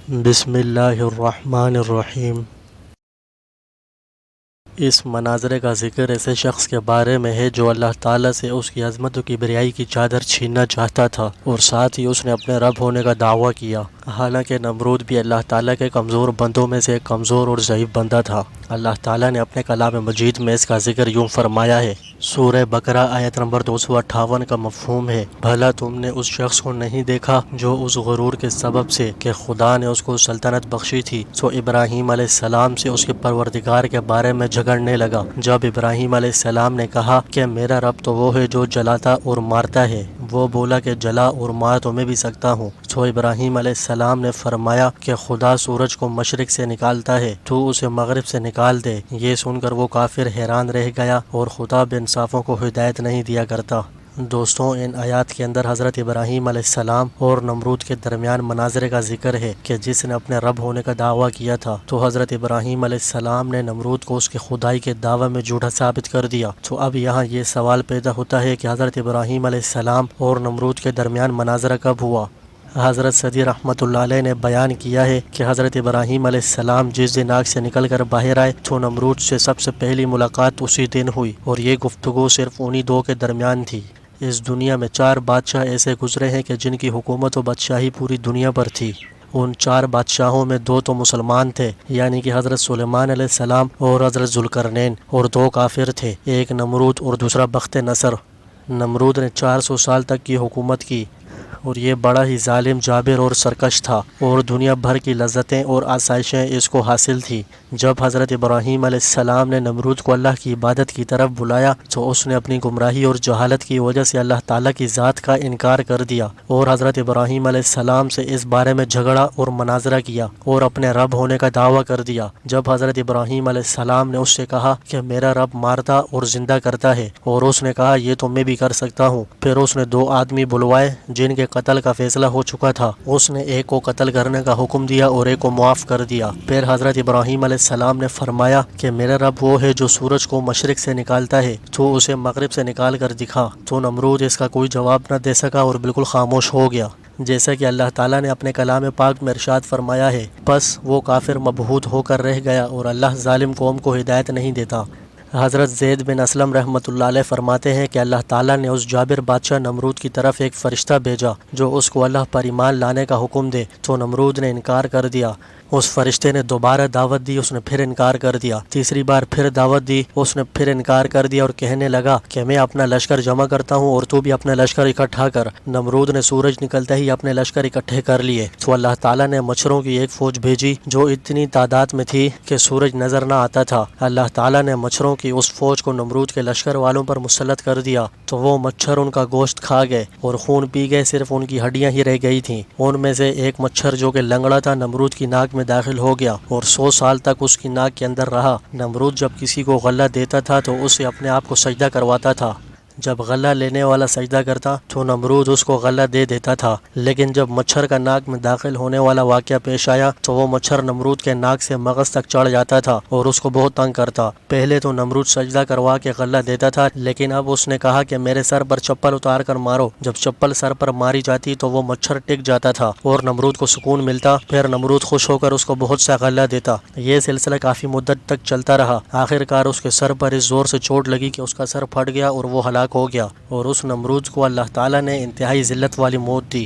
بسم اللہ الرحمن الرحیم۔ اس مناظرے کا ذکر ایسے شخص کے بارے میں ہے جو اللہ تعالیٰ سے اس کی عظمت و کبریائی کی چادر چھیننا چاہتا تھا، اور ساتھ ہی اس نے اپنے رب ہونے کا دعویٰ کیا، حالانکہ نمرود بھی اللہ تعالیٰ کے کمزور بندوں میں سے ایک کمزور اور ضعیف بندہ تھا۔ اللہ تعالیٰ نے اپنے کلام مجید میں اس کا ذکر یوں فرمایا ہے، سورہ بقرہ آیت نمبر 258 کا مفہوم ہے، بھلا تم نے اس شخص کو نہیں دیکھا جو اس غرور کے سبب سے کہ خدا نے اس کو سلطنت بخشی تھی سو ابراہیم علیہ السلام سے اس کے پروردگار کے بارے میں جھگڑنے لگا۔ جب ابراہیم علیہ السلام نے کہا کہ میرا رب تو وہ ہے جو جلاتا اور مارتا ہے، وہ بولا کہ جلا اور مار تو میں بھی سکتا ہوں، سو ابراہیم علیہ السلام نے فرمایا کہ خدا سورج کو مشرق سے نکالتا ہے، تو اسے مغرب سے نکال دے۔ یہ سن کر وہ کافر حیران رہ گیا، اور خدا بے انصافوں کو ہدایت نہیں دیا کرتا۔ دوستوں، ان آیات کے اندر حضرت ابراہیم علیہ السلام اور نمرود کے درمیان مناظرے کا ذکر ہے کہ جس نے اپنے رب ہونے کا دعویٰ کیا تھا تو حضرت ابراہیم علیہ السلام نے نمرود کو اس کی خدائی کے دعوے میں جھوٹا ثابت کر دیا۔ تو اب یہاں یہ سوال پیدا ہوتا ہے کہ حضرت ابراہیم علیہ السلام اور نمرود کے درمیان مناظرہ کب ہوا؟ حضرت صدی رحمۃ اللہ علیہ نے بیان کیا ہے کہ حضرت ابراہیم علیہ السلام جس دن آگ سے نکل کر باہر آئے تو نمرود سے سب سے پہلی ملاقات اسی دن ہوئی، اور یہ گفتگو صرف انہی دو کے درمیان تھی۔ اس دنیا میں 4 بادشاہ ایسے گزرے ہیں کہ جن کی حکومت و بادشاہی پوری دنیا پر تھی۔ ان 4 بادشاہوں میں 2 تو مسلمان تھے، یعنی کہ حضرت سلیمان علیہ السلام اور حضرت ذوالقرنین، اور 2 کافر تھے، ایک نمرود اور دوسرا بخت نصر۔ نمرود نے 400 سال تک کی حکومت کی، اور یہ بڑا ہی ظالم، جابر اور سرکش تھا، اور دنیا بھر کی لذتیں اور آسائشیں اس کو حاصل تھی۔ جب حضرت ابراہیم علیہ السلام نے نمرود کو اللہ کی عبادت کی طرف بلایا تو اس نے اپنی گمراہی اور جہالت کی وجہ سے اللہ تعالیٰ کی ذات کا انکار کر دیا، اور حضرت ابراہیم علیہ السلام سے اس بارے میں جھگڑا اور مناظرہ کیا، اور اپنے رب ہونے کا دعویٰ کر دیا۔ جب حضرت ابراہیم علیہ السلام نے اس سے کہا کہ میرا رب مارتا اور زندہ کرتا ہے، اور اس نے کہا یہ تو میں بھی کر سکتا ہوں، پھر اس نے 2 آدمی بلوائے جن کے قتل کا فیصلہ ہو چکا تھا۔ اس نے ایک کو قتل کرنے کا حکم دیا اور ایک کو معاف کر دیا۔ پھر حضرت ابراہیم علیہ السلام نے فرمایا کہ میرا رب وہ ہے جو سورج کو مشرق سے نکالتا ہے، تو اسے مغرب سے نکال کر دکھا۔ تو نمرود اس کا کوئی جواب نہ دے سکا اور بالکل خاموش ہو گیا، جیسا کہ اللہ تعالیٰ نے اپنے کلام پاک میں ارشاد فرمایا ہے، پس وہ کافر مبہوت ہو کر رہ گیا، اور اللہ ظالم قوم کو ہدایت نہیں دیتا۔ حضرت زید بن اسلم رحمۃ اللہ علیہ فرماتے ہیں کہ اللہ تعالیٰ نے اس جابر بادشاہ نمرود کی طرف ایک فرشتہ بھیجا جو اس کو اللہ پر ایمان لانے کا حکم دے، تو نمرود نے انکار کر دیا۔ اس فرشتے نے دوبارہ دعوت دی، اس نے پھر انکار کر دیا، تیسری بار پھر دعوت دی، اس نے پھر انکار کر دیا، اور کہنے لگا کہ میں اپنا لشکر جمع کرتا ہوں اور تو بھی اپنا لشکر اکٹھا کر۔ نمرود نے سورج نکلتے ہی اپنے لشکر اکٹھے کر لیے، تو اللہ تعالیٰ نے مچھروں کی ایک فوج بھیجی جو اتنی تعداد میں تھی کہ سورج نظر نہ آتا تھا۔ اللہ تعالیٰ نے مچھروں کی اس فوج کو نمرود کے لشکر والوں پر مسلط کر دیا، تو وہ مچھر ان کا گوشت کھا گئے اور خون پی گئے، صرف ان کی ہڈیاں ہی رہ گئی تھیں۔ ان میں سے ایک مچھر جو کہ لنگڑا تھا نمرود کی ناک میں داخل ہو گیا، اور 100 سال تک اس کی ناک کے اندر رہا۔ نمرود جب کسی کو غلہ دیتا تھا تو اسے اپنے آپ کو سجدہ کرواتا تھا۔ جب غلہ لینے والا سجدہ کرتا تو نمرود اس کو غلہ دے دیتا تھا، لیکن جب مچھر کا ناک میں داخل ہونے والا واقعہ پیش آیا تو وہ مچھر نمرود کے ناک سے مغز تک چڑھ جاتا تھا اور اس کو بہت تنگ کرتا۔ پہلے تو نمرود سجدہ کروا کے غلہ دیتا تھا، لیکن اب اس نے کہا کہ میرے سر پر چپل اتار کر مارو۔ جب چپل سر پر ماری جاتی تو وہ مچھر ٹک جاتا تھا اور نمرود کو سکون ملتا، پھر نمرود خوش ہو کر اس کو بہت سا غلہ دیتا۔ یہ سلسلہ کافی مدت تک چلتا رہا۔ آخر کار اس کے سر پر اس زور سے چوٹ لگی کہ اس کا سر پھٹ گیا اور وہ ہلاک ہو گیا، اور اس نمرود کو اللہ تعالیٰ نے انتہائی ذلت والی موت دی۔